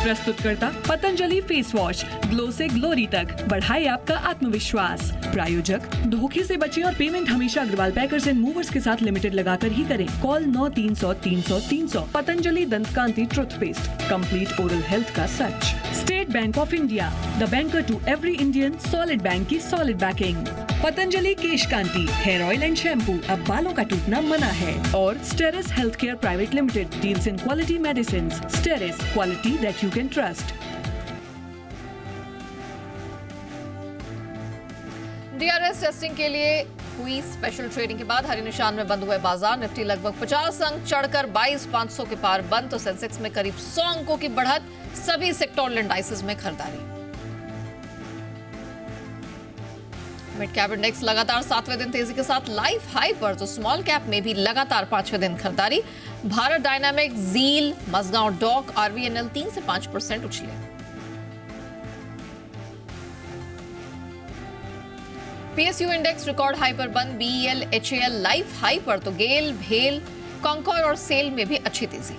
प्रस्तुतकर्ता Patanjali face wash, glow से glory तक, बढ़ाए आपका आत्मविश्वास। प्रायोजक, धोखे से बचें और पेमेंट हमेशा अग्रवाल पैकर्स एंड मूवर्स के साथ लिमिटेड लगाकर ही करें। Call 9300 Patanjali Dantkanti toothpaste, complete oral health का सच। State Bank of India, the banker to every Indian, solid bank की solid backing. Patanjali Kesh Kanti, hair oil and shampoo, अब बालों का टूटना मना है। और Steris health care private limited deals in quality medicine. Steris, quality that you can trust. DRS testing के लिए हुई स्पेशल ट्रेडिंग के बाद हरी निशान में बंद हुए बाजार। निफ्टी लगभग 50 अंक चढ़कर 22,500 के पार बंद, तो सेंसेक्स में करीब 100 अंकों की बढ़त। सभी सेक्टोरल इंडाइसेस में खरीदारी। मिड कैप इंडेक्स लगातार 7वें दिन तेजी के साथ लाइफ हाई पर, तो स्मॉल कैप में भी लगातार 5वें दिन खरीदारी। भारत डायनामिक, जील, मजगांव डॉक, आरवीएनएल 3 से 5% उछले। पीएसयू इंडेक्स रिकॉर्ड हाई पर बंद। बीईएल, एचएएल लाइफ हाई पर, तो गेल, भेल, कॉन्कॉर और सेल में भी अच्छी तेजी।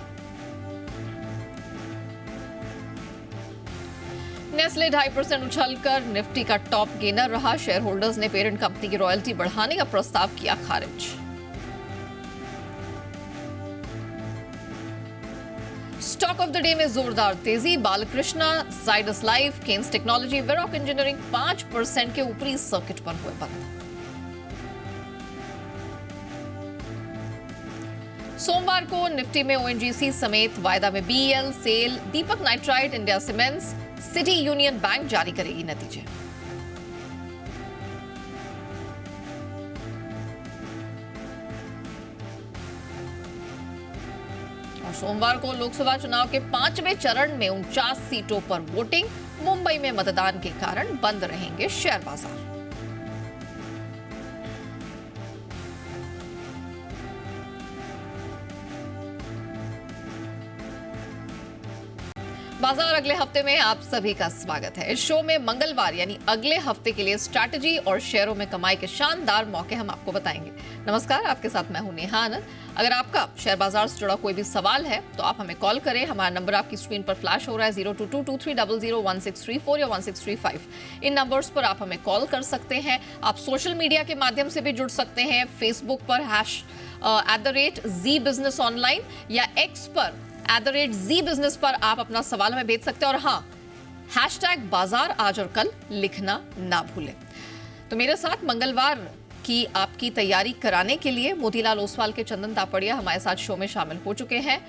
नेस्ले 2.5% उछलकर निफ्टी का टॉप गेनर रहा। शेयर होल्डर्स ने पेरेंट कंपनी की रॉयल्टी बढ़ाने का प्रस्ताव किया खारिज। स्टॉक ऑफ द डे में जोरदार तेजी। Balkrishna, Zydus life, Kaynes technology, Varroc engineering 5% के ऊपरी सर्किट पर हुए बंद। सोमवार को निफ्टी में ओएनजीसी समेत वायदा में BL, SAIL, Deepak nitrite, India Cements, City Union Bank जारी करेगी नतीजे। और सोमवार को लोकसभा चुनाव के 5वें चरण में 49 सीटों पर वोटिंग। मुंबई में मतदान के कारण बंद रहेंगे शेयर बाजार। बाजार अगले हफ्ते में आप सभी का स्वागत है। इस शो में मंगलवार यानी अगले हफ्ते के लिए स्ट्रैटेजी और शेयरों में कमाई के शानदार मौके हम आपको बताएंगे। नमस्कार, आपके साथ मैं हूं नेहा आनंद। अगर आपका शेयर बाजार से जुड़ा कोई भी सवाल है तो आप हमें कॉल करें। हमारा नंबर आपकी स्क्रीन पर फ्लैश हो रहा है 0222300163 या 1635। इन नंबर्स पर आप हमें कॉल कर सकते हैं। आप सोशल मीडिया के माध्यम से भी जुड़ सकते हैं। फेसबुक पर @ZBusinessOnline या एक्स पर @ZBusiness पर आप अपना सवाल हमें भेज सकते हैं। और हाँ, #बाजार आज और कल लिखना ना भूलें। तो मेरे साथ मंगलवार की आपकी तैयारी कराने के लिए मोतीलाल ओसवाल के चंदन तापड़िया हमारे साथ शो में शामिल हो चुके हैं।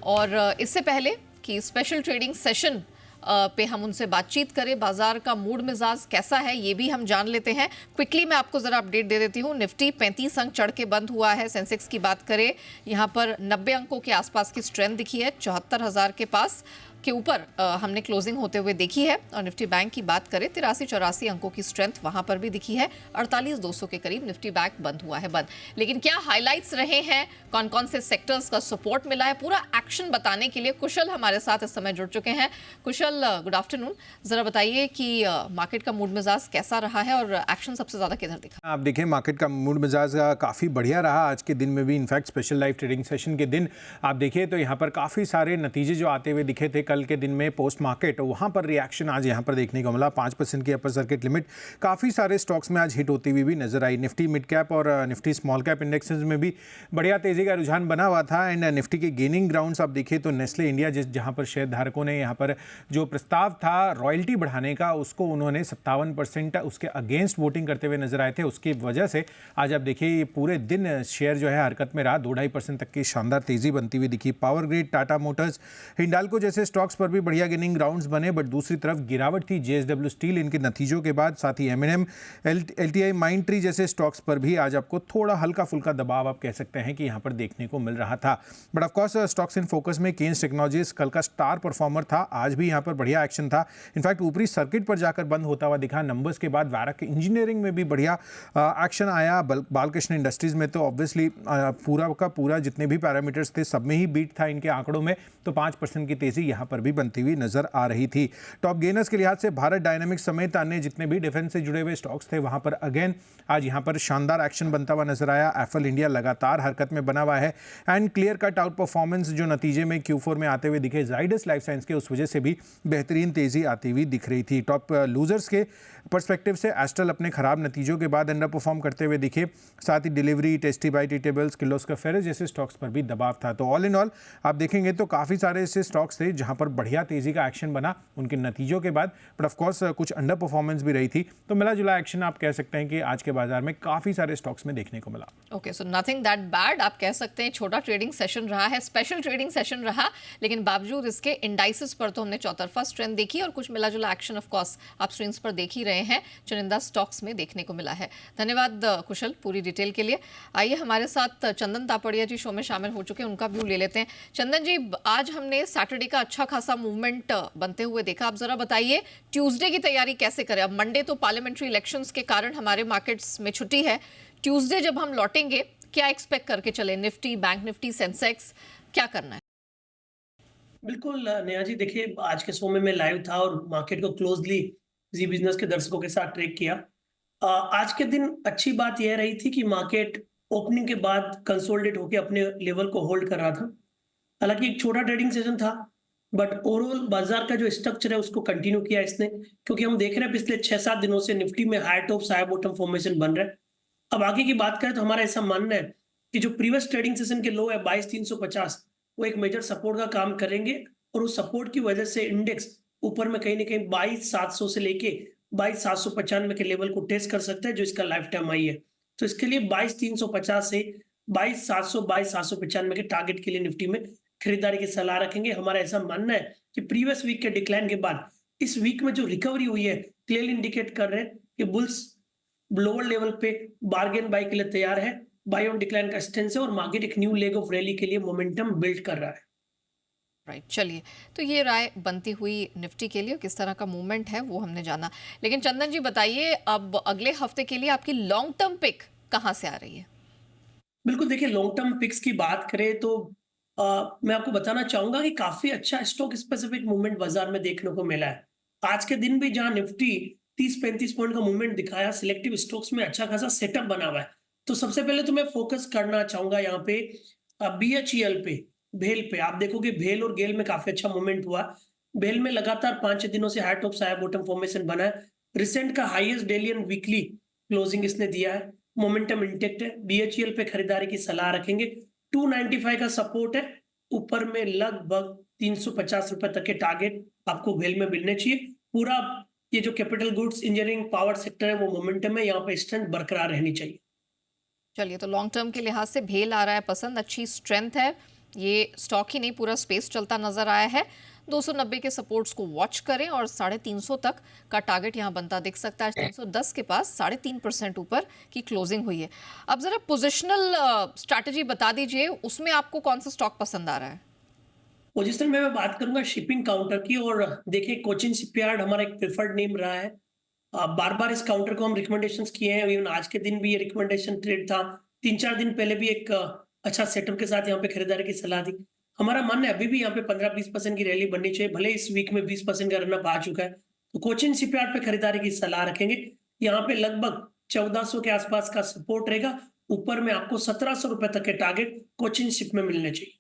और इससे पहले कि स्पेशल ट्रेडिंग सेशन पे हम उनसे बातचीत करें, बाजार का मूड मिजाज कैसा है ये भी हम जान लेते हैं। क्विकली मैं आपको जरा अपडेट दे देती हूँ। निफ्टी 35 अंक चढ़ के बंद हुआ है। सेंसेक्स की बात करें, यहाँ पर 90 अंकों के आसपास की स्ट्रेंथ दिखी है। 74,000 के पास के ऊपर हमने क्लोजिंग होते हुए देखी है। और निफ्टी बैंक की बात करें, 83-84 अंकों की स्ट्रेंथ वहां पर भी दिखी है। 48,200 के करीब निफ्टी बैंक बंद हुआ है बंद। लेकिन क्या हाइलाइट्स रहे हैं, कौन कौन से सेक्टर्स का सपोर्ट मिला है, पूरा एक्शन बताने के लिए कुशल हमारे साथ इस समय जुड़ चुके हैं। कुशल, गुड आफ्टरनून। जरा बताइए कि मार्केट का मूड मिजाज कैसा रहा है और एक्शन सबसे ज्यादा किधर दिखा? आप देखिए, मार्केट का मूड मिजाज काफ़ी बढ़िया रहा आज के दिन में भी। In fact special live trading session के दिन आप देखिए तो यहाँ पर काफ़ी सारे नतीजे जो आते हुए दिखे थे कल के दिन में पोस्ट मार्केट, वहाँ पर रिएक्शन आज यहाँ पर देखने को मिला। 5% की अपर सर्किट लिमिट काफ़ी सारे स्टॉक्स में आज हिट होती हुई भी नजर आई। निफ्टी मिड कैप और निफ्टी स्मॉल कैप इंडेक्सेस में भी बढ़िया तेजी का रुझान बना हुआ था। एंड निफ्टी के गेनिंग ग्राउंड्स आप देखिए तो नेस्ले इंडिया, जहाँ पर शेयर धारकों ने यहाँ पर जो प्रस्ताव था रॉयल्टी बढ़ाने का, उसको उन्होंने 57% उसके अगेंस्ट वोटिंग करते हुए नजर आए थे। उसकी वजह से आज आप देखिए ये पूरे दिन शेयर जो है हरकत में रहा। 2-2.5% तक की शानदार तेजी बनती हुई दिखी। Power grid, Tata Motors, Hindalco जैसे स्टॉक्स पर भी बढ़िया गेनिंग ग्राउंड्स बने। बट दूसरी तरफ गिरावट थी जेएसडब्ल्यू स्टील इनके नतीजों के बाद, साथ ही एमएनएम, एलटीआई, माइंडट्री जैसे स्टॉक्स पर भी आज आपको थोड़ा हल्का फुल्का दबाव आप कह सकते हैं कि यहाँ पर देखने को मिल रहा था। But of course stocks in focus में केन्स टेक्नोलॉजीज कल का स्टार परफॉर्मर था। आज भी यहाँ पर बढ़िया एक्शन था। इनफैक्ट ऊपरी सर्किट पर जाकर बंद होता हुआ दिखा। नंबर्स के बाद वैरक इंजीनियरिंग में भी बढ़िया एक्शन आया। बालकृष्ण इंडस्ट्रीज में तो ऑब्वियसली पूरा का पूरा जितने भी पैरामीटर्स थे सब में ही बीट था इनके आंकड़ों में, तो 5% की तेजी यहाँ यहाँ पर भी बनती हुई नजर आ रही थी। टॉप गेनर्स के लिहाज से भारत डायनामिक्स समेत अन्य जितने भी डिफेंस से जुड़े हुए स्टॉक्स थे वहाँ पर अगेन आज यहाँ पर शानदार एक्शन बनता हुआ नजर आया। एफएल इंडिया लगातार हरकत में बना हुआ है and clear cut out performance जो नतीजे में Q4 में आते हुए दिखे जाइडस लाइफ साइंस के, उस वजह से भी बेहतरीन तेजी आती हुई दिख रही थी। टॉप लूजर्स के पर्सपेक्टिव से एस्ट्रल अपने खराब नतीजों के बाद अंडर परफॉर्म करते हुए दिखे, साथ ही delivery, tasty bite eatables, Kirloskar ferrous जैसे स्टॉक्स पर भी दबाव था। तो ऑल इन ऑल आप देखेंगे तो काफ़ी सारे ऐसे स्टॉक्स थे जहां पर बढ़िया तेजी का एक्शन बना उनके नतीजों के बाद, बट ऑफकोर्स कुछ अंडर परफॉर्मेंस भी रही थी। तो मिला जुला एक्शन आप कह सकते हैं कि आज के बाजार में काफ़ी सारे स्टॉक्स में देखने को मिला। Okay, so nothing that bad, आप कह सकते हैं छोटा ट्रेडिंग सेशन रहा है, स्पेशल ट्रेडिंग सेशन रहा, लेकिन बावजूद इसके इंडाइसेस पर तो हमने चौतरफा स्ट्रेंथ देखी और कुछ मिला जुला एक्शन ऑफ कोर्स आप स्क्रीन्स पर देख ही रहे हैं चुनिंदा स्टॉक्स में देखने को मिला है। धन्यवाद कुशल पूरी डिटेल के लिए। आइए हमारे साथ चंदन तापड़िया जी शो में शामिल हो चुके हैं, उनका व्यू ले लेते हैं। चंदन जी, आज हमने सैटरडे का अच्छा खासा मूवमेंट बनते हुए देखा, आप जरा बताइए ट्यूसडे की तैयारी कैसे करें? अब मंडे तो पार्लियामेंट्री इलेक्शंस के कारण हमारे मार्केट्स में छुट्टी है, ट्यूसडे जब हम लौटेंगे क्या एक्सपेक्ट करके चले? निफ्टी, बैंक निफ्टी, सेंसेक्स, क्या करना है? बिल्कुल नेहा जी, देखिए आज के शो में मैं लाइव था और मार्केट को क्लोजली जी बिजनेस के दर्शकों के साथ ट्रैक किया। आज के दिन अच्छी बात यह रही थी कि मार्केट ओपनिंग के बाद कंसोलिडेट होकर अपने लेवल को होल्ड कर रहा था। हालांकि एक छोटा ट्रेडिंग सेशन था, बट ओवरऑल बाजार का जो स्ट्रक्चर है उसको कंटिन्यू किया इसने, क्योंकि हम देख रहे हैं पिछले 6-7 दिनों से निफ्टी में high top high bottom formation बन रहा है। अब आगे की बात करें तो हमारा ऐसा मानना है कि जो प्रीवियस ट्रेडिंग सेशन के लो है 22,350, वो एक मेजर सपोर्ट का काम करेंगे और उस सपोर्ट की वजह से इंडेक्स ऊपर में कहीं ना कहीं 22,700 से लेके 22,795 के लेवल को टेस्ट कर सकता है, जो इसका लाइफ टाइम हाई है। तो इसके लिए 22,350 से 22,700 22,795 के टारगेट के लिए निफ्टी में खरीदारी की सलाह रखेंगे। हमारा ऐसा मानना है कि प्रीवियस वीक के डिक्लाइन के बाद इस वीक में जो रिकवरी हुई है क्लियरली इंडिकेट कर रहे हैं कि बुल्स लोअर लेवल पे बार्गेन बाय के लिए तैयार है, बाय ऑन डिक्लाइन का स्टेंस है और मार्केट एक न्यू लेग ऑफ रैली के लिए मोमेंटम बिल्ड कर रहा है। राइट, चलिए, तो ये राय बनती हुई निफ्टी के लिए किस तरह का मूवमेंट है वो हमने जाना, लेकिन चंदन जी बताइए अब अगले हफ्ते के लिए आपकी लॉन्ग टर्म पिक कहाँ से आ रही है? बिल्कुल, देखिए लॉन्ग टर्म पिक्स की बात करें तो मैं आपको बताना चाहूंगा कि काफी अच्छा स्टॉक स्पेसिफिक मूवमेंट बाजार में देखने को मिला है। आज के दिन भी जहां निफ्टी 30-35 पॉइंट का मूवमेंट दिखाया, सिलेक्टिव स्टॉक्स में अच्छा खासा सेटअप बना हुआ है। तो सबसे पहले तो मैं फोकस करना चाहूंगा यहाँ पे BHEL पे, भेल पे। आप देखोगे भेल और गेल में काफी अच्छा मूवमेंट हुआ। भेल में लगातार 5 दिनों से high top high bottom formation बना है। रिसेंट का highest daily and weekly closing इसने दिया है, मोमेंटम इंटेक्ट है। BHEL पे खरीदारी की सलाह रखेंगे। 295 का सपोर्ट है, ऊपर में लगभग 350 रुपए तक के टारगेट आपको भेल में मिलने चाहिए। पूरा ये जो capital goods, engineering, power sector है वो मोमेंटम है, यहाँ पे स्ट्रेंथ बरकरार रहनी चाहिए। चलिए, तो लॉन्ग टर्म के लिहाज से भेल आ रहा है पसंद, अच्छी स्ट्रेंथ है, ये स्टॉक ही नहीं पूरा स्पेस चलता नजर आया है। 290 के सपोर्ट्स को वॉच करें और 350 तक का टारगेट यहाँ बनता दिख सकता है। 310 के पास 3.5% ऊपर की क्लोजिंग हुई है। अब जरा पोजिशनल स्ट्रैटेजी बता दीजिए, उसमें आपको कौन सा स्टॉक पसंद आ रहा है? पोजिशन में मैं बात करूंगा शिपिंग काउंटर की, और देखिए कोचिन शिपयार्ड हमारा एक प्रेफर्ड नेम रहा है। बार बार इस काउंटर को हम रिकमेंडेशंस किए हैं, इवन आज के दिन भी ये रिकमेंडेशन ट्रेड था। 3-4 दिन पहले भी एक अच्छा सेटअप के साथ यहाँ पे खरीदारी की सलाह दी। हमारा मानना है अभी भी यहाँ पे 15-20% की रैली बननी चाहिए, भले इस वीक में 20% का रनअप आ चुका है। तो कोचिन शिपयार्ड पे खरीदारी की सलाह रखेंगे। यहाँ पे लगभग 1400 के आसपास का सपोर्ट रहेगा, ऊपर में आपको 1700 रुपए तक के टारगेट कोचिन शिप में मिलने चाहिए।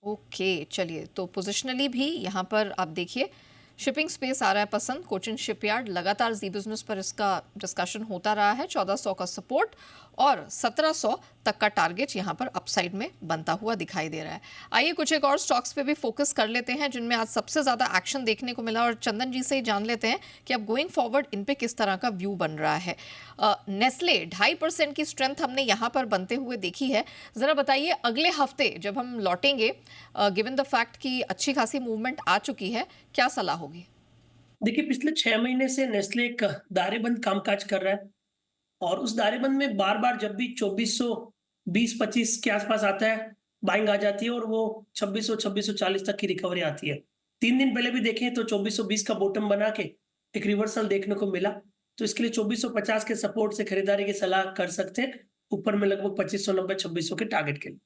ओके, चलिए, तो पोजिशनली भी यहाँ पर आप देखिए शिपिंग स्पेस आ रहा है पसंद। कोचिन शिपयार्ड लगातार जी बिजनेस पर इसका डिस्कशन होता रहा है। 1400 का सपोर्ट और 1700 तक का टारगेट यहाँ पर अपसाइड में बनता हुआ दिखाई दे रहा है। आइए कुछ एक और स्टॉक्स पे भी फोकस कर लेते हैं जिनमें आज सबसे ज़्यादा एक्शन देखने को मिला, और चंदन जी से ही जान लेते हैं कि अब गोइंग फॉरवर्ड इन पे किस तरह का व्यू बन रहा है। नेस्ले 2.5% की स्ट्रेंथ हमने यहाँ पर बनते हुए देखी है। ज़रा बताइए अगले हफ्ते जब हम लौटेंगे, गिवन द फैक्ट कि अच्छी खासी मूवमेंट आ चुकी है, क्या सलाह होगी? देखिए पिछले 6 महीने से नेस्ले एक दायरेबंद कामकाज कर रहा है, और उस दायरेबंद में बार बार जब भी 2420-25 के आसपास आता है बाइंग आ जाती है, और वो 2600-2640 तक की रिकवरी आती है। 3 दिन पहले भी देखें तो 2420 का बॉटम बना के एक रिवर्सल देखने को मिला। तो इसके लिए 2450 के सपोर्ट से खरीदारी की सलाह कर सकते हैं, ऊपर में लगभग 2590-2600 के टारगेट के लिए।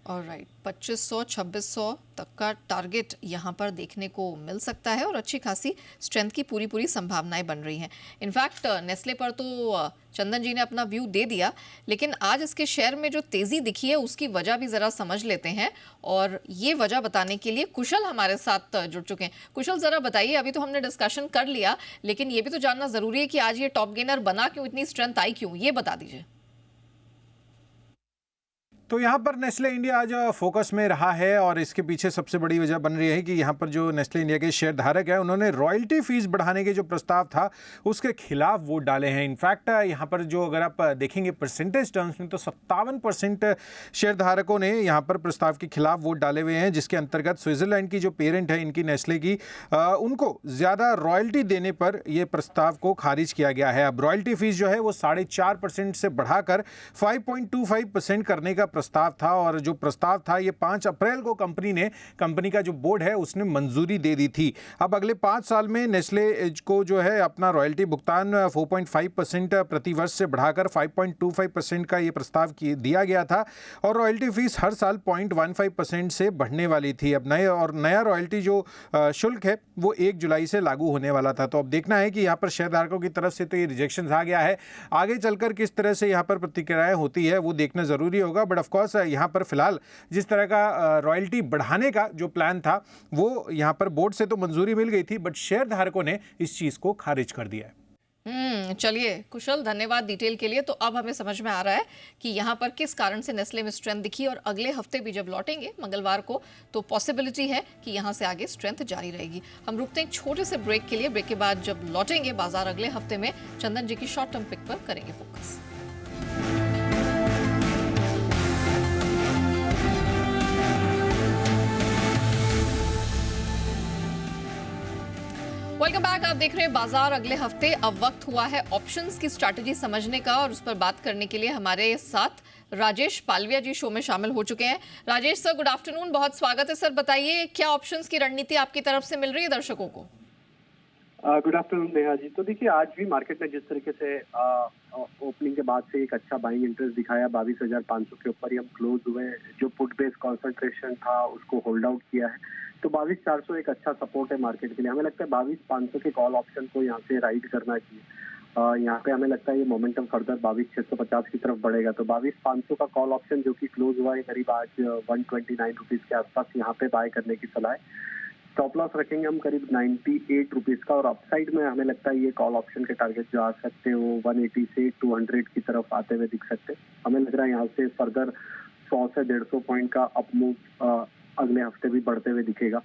ऑलराइट, 2500 2600 तक का टारगेट यहाँ पर देखने को मिल सकता है और अच्छी खासी स्ट्रेंथ की पूरी संभावनाएं बन रही हैं। इनफैक्ट नेस्ले पर तो चंदन जी ने अपना व्यू दे दिया, लेकिन आज इसके शेयर में जो तेजी दिखी है उसकी वजह भी जरा समझ लेते हैं और ये वजह बताने के लिए कुशल हमारे साथ जुड़ चुके हैं। कुशल, जरा बताइए, अभी तो हमने डिस्कशन कर लिया, लेकिन ये भी तो जानना जरूरी है कि आज ये टॉप गेनर बना क्यों, इतनी स्ट्रेंथ आई क्यों, ये बता दीजिए। तो यहाँ पर नेस्ले इंडिया आज फोकस में रहा है और इसके पीछे सबसे बड़ी वजह बन रही है कि यहाँ पर जो नेस्ले इंडिया के शेयर धारक हैं उन्होंने रॉयल्टी फीस बढ़ाने के जो प्रस्ताव था उसके खिलाफ वोट डाले हैं। इनफैक्ट यहाँ पर जो अगर आप देखेंगे परसेंटेज टर्म्स में तो 57% शेयर धारकों ने यहाँ पर प्रस्ताव के खिलाफ वोट डाले हुए हैं, जिसके अंतर्गत स्विट्जरलैंड की जो पेरेंट है इनकी नेस्ले की, उनको ज़्यादा रॉयल्टी देने पर यह प्रस्ताव को खारिज किया गया है। अब रॉयल्टी फीस जो है वो 4.5% से बढ़ाकर 5.25% करने का प्रस्ताव था और जो प्रस्ताव था ये 5 अप्रैल को कंपनी का जो बोर्ड है उसने मंजूरी दे दी थी। अब अगले 5 साल में नेस्ले को जो है अपना रॉयल्टी भुगतान 4.5% प्रति वर्ष से बढ़ाकर 5.25% का ये प्रस्ताव दिया गया था और रॉयल्टी फीस हर साल 0.15% से बढ़ने वाली थी। अब नया रॉयल्टी जो शुल्क है वो 1 जुलाई से लागू होने वाला था। तो अब देखना है कि यहाँ पर शेयरधारकों की तरफ से तो ये रिजेक्शन आ गया है, आगे चलकर किस तरह से यहाँ पर प्रतिक्रियाएं होती है वो देखना जरूरी होगा। बट ऑफ कोर्स यहाँ पर फिलहाल जिस तरह का रॉयल्टी बढ़ाने का जो प्लान था वो यहाँ पर बोर्ड से तो मंजूरी मिल गई थी, बट शेयर धारकों ने इस चीज को खारिज कर दिया है। चलिए कुशल, धन्यवाद डिटेल के लिए। तो अब हमें समझ में आ रहा है कि यहाँ पर किस कारण से नेस्ले में स्ट्रेंथ दिखी और अगले हफ्ते भी जब लौटेंगे मंगलवार को तो पॉसिबिलिटी है कि यहाँ से आगे स्ट्रेंथ जारी रहेगी। हम रुकते हैं एक छोटे से ब्रेक के लिए। ब्रेक के बाद जब लौटेंगे बाजार अगले हफ्ते में चंदन जी की शॉर्ट टर्म पिक पर करेंगे फोकस। वेलकम बैक, आप देख रहे हैं बाजार अगले हफ्ते। अब वक्त हुआ है ऑप्शंस की स्ट्रैटेजी समझने का और उस पर बात करने के लिए हमारे साथ राजेश पालविया जी शो में शामिल हो चुके हैं। राजेश सर, गुड आफ्टरनून, बहुत स्वागत है सर। बताइए क्या ऑप्शंस की रणनीति आपकी तरफ से मिल रही है दर्शकों को? Good afternoon Neha ji. तो देखिए, आज भी मार्केट ने जिस तरीके से ओपनिंग के बाद से एक अच्छा बाइंग इंटरेस्ट दिखाया, 22,500 के ऊपर ही हम क्लोज हुए। जो पुट बेस्ड कॉन्सेंट्रेशन था उसको होल्ड आउट किया है, तो 22,400 एक अच्छा सपोर्ट है मार्केट के लिए। हमें लगता है 22,500 के कॉल ऑप्शन को यहाँ से राइड करना चाहिए। यहाँ पे हमें लगता है ये मोमेंटम फर्दर 22,650 की तरफ बढ़ेगा। तो 22,500 का कॉल ऑप्शन जो कि क्लोज हुआ है करीब आज 129 रुपीज के आसपास, यहाँ पे बाय करने की सलाह है। स्टॉप लॉस रखेंगे हम करीब 98 रुपीज का और अपसाइड में हमें लगता है ये कॉल ऑप्शन के टारगेट जो आ सकते हैं वो 180 से 200 की तरफ आते हुए दिख सकते हैं। हमें लग रहा है यहाँ से फर्दर 100 से 150 पॉइंट का अपमूव अगले हफ्ते भी बढ़ते हुए दिखेगा।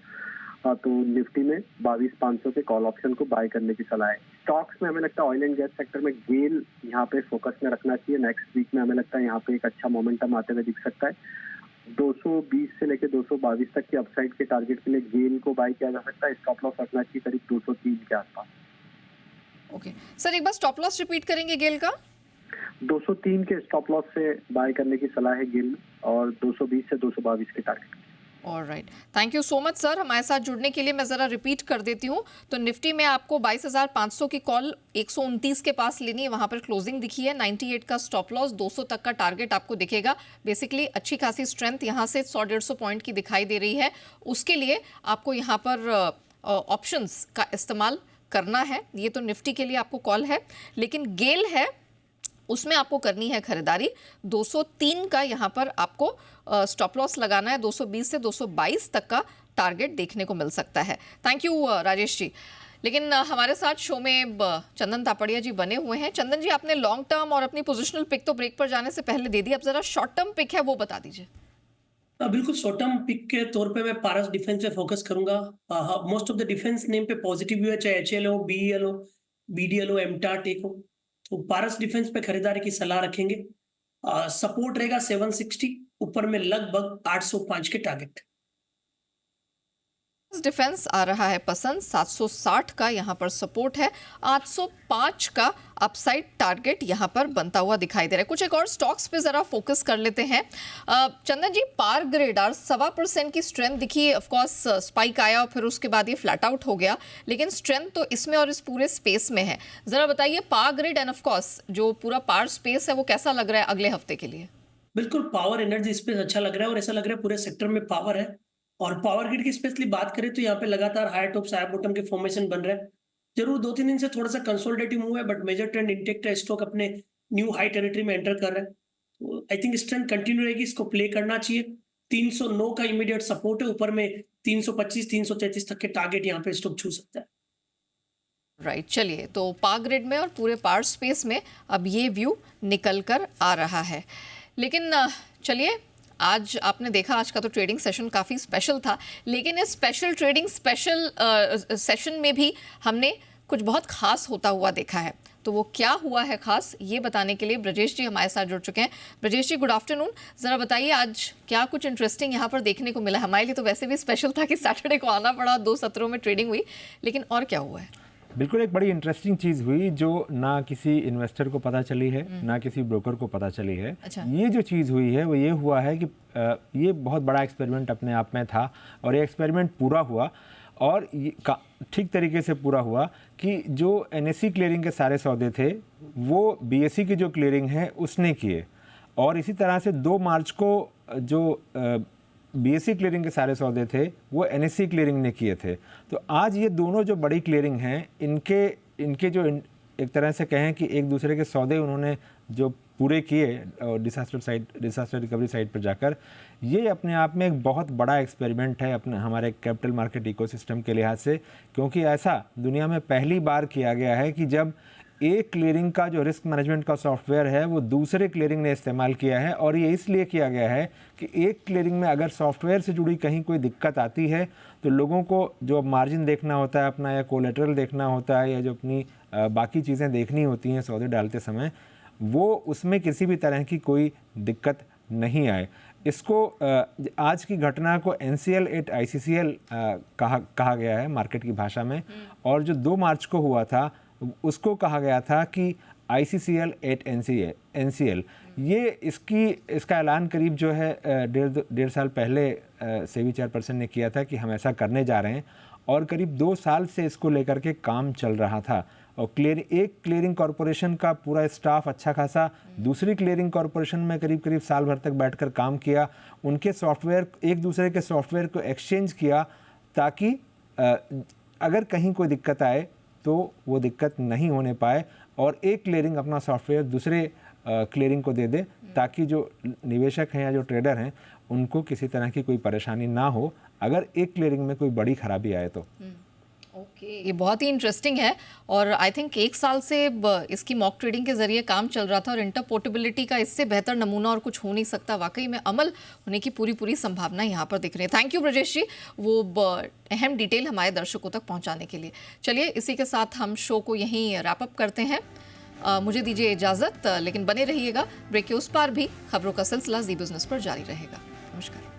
तो निफ्टी में 22,500 के कॉल ऑप्शन को बाय करने की सलाह है। स्टॉक्स में हमें लगता है ऑयल एंड गैस सेक्टर में गेल यहाँ पे फोकस में रखना चाहिए। नेक्स्ट वीक में हमें लगता है यहाँ पे एक अच्छा मोमेंटम आते हुए दिख सकता है। 220 से लेकर 222 तक की अपसाइड के टारगेट के लिए गेल को बाय किया जा सकता है। स्टॉप लॉस रखना चाहिए करीब 203 के आसपास। ओके सर, एक बार स्टॉप लॉस रिपीट करेंगे गेल का? 203 के स्टॉप लॉस से बाय करने की सलाह है गेल और 220 से 222 के target. Alright, thank you so much sir हमारे साथ जुड़ने के लिए। मैं ज़रा रिपीट कर देती हूँ। तो निफ्टी में आपको 22,500 की कॉल 129 के पास लेनी है, वहाँ पर क्लोजिंग दिखी है। 98 का स्टॉप लॉस, 200 तक का टारगेट आपको दिखेगा। बेसिकली अच्छी खासी स्ट्रेंथ यहाँ से 100-150 पॉइंट की दिखाई दे रही है। उसके लिए आपको यहाँ पर ऑप्शंस का इस्तेमाल करना है। ये तो निफ्टी के लिए आपको कॉल है, लेकिन गेल है उसमें आपको करनी है खरीदारी। 203 का यहाँ पर आपको स्टॉप लॉस लगाना है। 220 से 222 तक का टारगेट देखने को मिल सकता है। Thank you Rajesh ji. लेकिन हमारे साथ शो में चंदन तापड़िया जी बने हुए हैं। चंदन जी, आपने लॉन्ग टर्म और अपनी पोजिशनल पिक तो ब्रेक पर जाने से पहले दे दी, अब जरा शॉर्ट टर्म पिक है वो बता दीजिए। बिल्कुल, शॉर्ट टर्म पिक के तौर पे मैं पारस डिफेंस पे फोकस करूंगा। Most of the defence name पे पॉजिटिव व्यू है, चाहे HL हो, BEL हो, BDL हो, MTAR टेक हो। तो पारस डिफेंस पे खरीदारी की सलाह रखेंगे। सपोर्ट रहेगा 760, ऊपर में लगभग 805 के टारगेट। डिफेंस आ रहा है पसंद, 760 का यहाँ पर सपोर्ट है, 805 का अपसाइड टारगेट यहाँ पर बनता हुआ दिखाई दे रहा है। कुछ एक और स्टॉक्स पे जरा फोकस कर लेते हैं। चंदन जी, पार ग्रिड 1.25% की स्ट्रेंथ दिखी। ऑफ कोर्स स्पाइक आया और फिर उसके बाद ये फ्लैट आउट हो गया, लेकिन स्ट्रेंथ तो इसमें और इस पूरे स्पेस में है। जरा बताइए पार ग्रिड एंड ऑफ कोर्स जो पूरा पार स्पेस है वो कैसा लग रहा है अगले हफ्ते के लिए? बिल्कुल पावर एनर्जी स्पेस अच्छा लग रहा है और ऐसा लग रहा है पूरे सेक्टर में पावर है। और पावर ग्रिड की स्पेशली बात करें तो यहाँ पे लगातार हायर टॉप्स हायर बॉटम के फॉर्मेशन बन रहे हैं। जरूर 2-3 दिन से थोड़ा सा कंसोलिडेटिव मूव है, बट मेजर ट्रेंड इंटेक्ट है, स्टॉक अपने न्यू हाई टेरिटरी में एंटर कर रहा है। तो आई थिंक इस ट्रेंड कंटिन्यू रहेगी, इसको प्ले करना चाहिए। 309 का इमीडिएट सपोर्ट है, ऊपर में 325 333 तक के टारगेट यहाँ पे स्टॉक छू सकता है। राइट, चलिए, तो पावर ग्रिड में और पूरे पावर स्पेस में अब ये व्यू निकल कर आ रहा है। लेकिन चलिए, आज आपने देखा आज का तो ट्रेडिंग सेशन काफ़ी स्पेशल था, लेकिन इस स्पेशल ट्रेडिंग सेशन में भी हमने कुछ बहुत खास होता हुआ देखा है। तो वो क्या हुआ है खास, ये बताने के लिए ब्रजेश जी हमारे साथ जुड़ चुके हैं। ब्रजेश जी, गुड आफ्टरनून। ज़रा बताइए आज क्या कुछ इंटरेस्टिंग यहाँ पर देखने को मिला। हमारे लिए तो वैसे भी स्पेशल था कि सैटरडे को आना पड़ा, 2 सत्रों में ट्रेडिंग हुई, लेकिन और क्या हुआ है? बिल्कुल एक बड़ी इंटरेस्टिंग चीज़ हुई जो ना किसी इन्वेस्टर को पता चली है, ना किसी ब्रोकर को पता चली है। अच्छा। ये जो चीज़ हुई है वो ये हुआ है कि ये बहुत बड़ा एक्सपेरिमेंट अपने आप में था और ये एक्सपेरिमेंट पूरा हुआ और ये ठीक तरीके से पूरा हुआ कि जो एनएससी क्लियरिंग के सारे सौदे थे वो बीएसई की जो क्लियरिंग है उसने किए, और इसी तरह से 2 मार्च को जो बीएसई क्लियरिंग के सारे सौदे थे वो एनएससी क्लियरिंग ने किए थे। तो आज ये दोनों जो बड़ी क्लियरिंग हैं इनके जो एक तरह से कहें कि एक दूसरे के सौदे उन्होंने जो पूरे किए डिसास्टर रिकवरी साइट पर जाकर, ये अपने आप में एक बहुत बड़ा एक्सपेरिमेंट है अपने हमारे कैपिटल मार्केट इकोसिस्टम के लिहाज से, क्योंकि ऐसा दुनिया में पहली बार किया गया है कि जब एक क्लियरिंग का जो रिस्क मैनेजमेंट का सॉफ्टवेयर है वो दूसरे क्लियरिंग ने इस्तेमाल किया है। और ये इसलिए किया गया है कि एक क्लियरिंग में अगर सॉफ्टवेयर से जुड़ी कहीं कोई दिक्कत आती है तो लोगों को जो मार्जिन देखना होता है अपना, या कोलेटरल देखना होता है, या जो अपनी बाकी चीज़ें देखनी होती हैं सौदे डालते समय, वो उसमें किसी भी तरह की कोई दिक्कत नहीं आए। इसको आज की घटना को NCL एट ICCL कहा गया है मार्केट की भाषा में, और जो 2 मार्च को हुआ था उसको कहा गया था कि ICCL एट NCL। ये इसका ऐलान करीब जो है 1.5 साल पहले सेबी चेयरपर्सन ने किया था कि हम ऐसा करने जा रहे हैं, और करीब 2 साल से इसको लेकर के काम चल रहा था। और एक क्लियरिंग कॉरपोरेशन का पूरा स्टाफ अच्छा खासा दूसरी क्लियरिंग कॉरपोरेशन में करीब साल भर तक बैठकर काम किया, उनके सॉफ्टवेयर एक दूसरे के सॉफ्टवेयर को एक्सचेंज किया ताकि अगर कहीं कोई दिक्कत आए तो वो दिक्कत नहीं होने पाए, और एक क्लियरिंग अपना सॉफ्टवेयर दूसरे क्लियरिंग को दे दे ताकि जो निवेशक हैं या जो ट्रेडर हैं उनको किसी तरह की कोई परेशानी ना हो अगर एक क्लियरिंग में कोई बड़ी खराबी आए तो। ओके, ये बहुत ही इंटरेस्टिंग है, और आई थिंक 1 साल से इसकी मॉक ट्रेडिंग के जरिए काम चल रहा था, और इंटरपोर्टेबिलिटी का इससे बेहतर नमूना और कुछ हो नहीं सकता। वाकई में अमल होने की पूरी संभावना यहाँ पर दिख रही है। थैंक यू ब्रजेश जी, वो अहम डिटेल हमारे दर्शकों तक पहुँचाने के लिए। चलिए, इसी के साथ हम शो को यहीं रैप अप करते हैं। मुझे दीजिए इजाज़त, लेकिन बने रहिएगा। ब्रेक के उस पार भी खबरों का सिलसिला जी बिजनेस पर जारी रहेगा। नमस्कार।